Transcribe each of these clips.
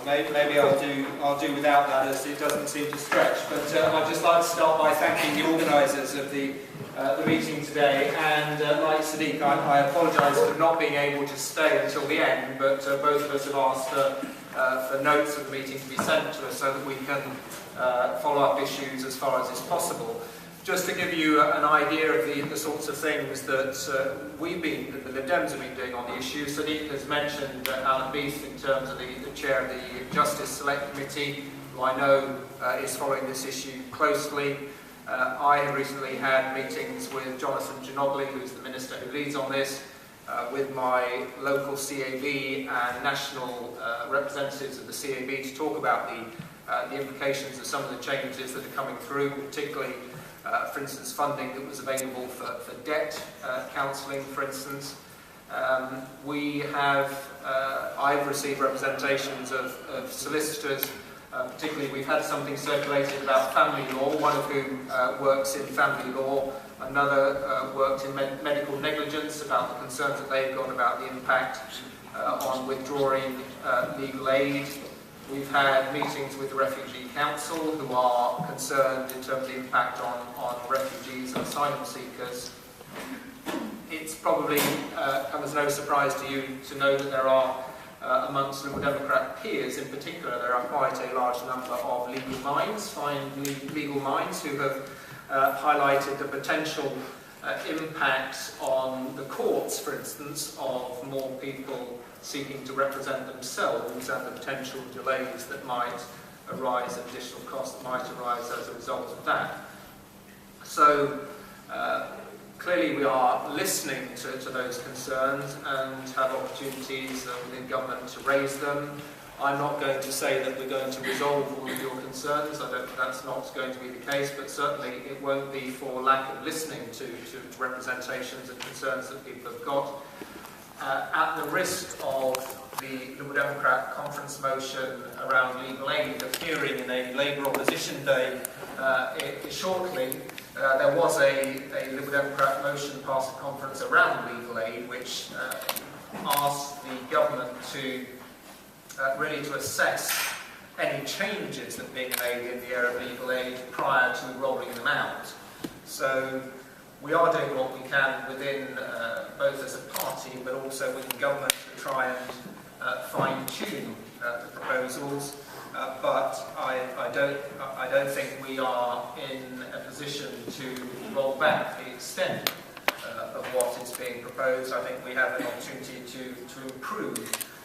maybe I'll do without that, as it doesn't seem to stretch. But I'd just like to start by thanking the organisers of the meeting today. And like Sadiq, I apologise for not being able to stay until the end. But both of us have asked for notes of the meeting to be sent to us so that we can follow up issues as far as is possible. Just to give you an idea of the sorts of things that the Lib Dems have been doing on the issue. Sadiq has mentioned Alan Beith in terms of the chair of the Justice Select Committee, who I know is following this issue closely. I have recently had meetings with Jonathan Ginobili, who's the minister who leads on this, with my local CAB and national representatives of the CAB to talk about the implications of some of the changes that are coming through, particularly for instance, funding that was available for debt counselling, for instance. I've received representations of solicitors, particularly we've had something circulated about family law, one of whom works in family law, another worked in medical negligence, about the concerns that they've got about the impact on withdrawing legal aid. We've had meetings with the Refugee Council, who are concerned in terms of the impact on refugees and asylum seekers. It's probably come as no surprise to you to know that there are, amongst Liberal Democrat peers in particular, there are quite a large number of legal minds, who have highlighted the potential impact on the courts, for instance, of more people seeking to represent themselves and the potential delays that might arise and additional costs that might arise as a result of that. So clearly we are listening to those concerns and have opportunities within government to raise them. I'm not going to say that we're going to resolve all of your concerns. I don't think that's not going to be the case, but certainly it won't be for lack of listening to representations and concerns that people have got. At the risk of the Liberal Democrat conference motion around legal aid appearing in a Labour opposition day shortly, there was a Liberal Democrat motion passed at conference around legal aid, which asked the government to really to assess any changes that are being made in the area of legal aid prior to rolling them out. So we are doing what we can within both as a party but also within government to try and fine-tune the proposals. But I don't think we are in a position to roll back the extent of what is being proposed. I think we have an opportunity to improve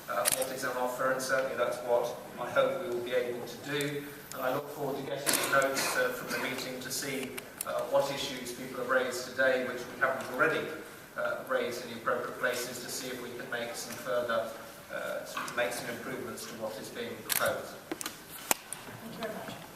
what is on offer, and certainly that's what I hope we will be able to do. And I look forward to getting the notes from the meeting to see what issues people have raised today, which we haven't already raised in the appropriate places, to see if we can make some further, make some improvements to what is being proposed. Thank you very much.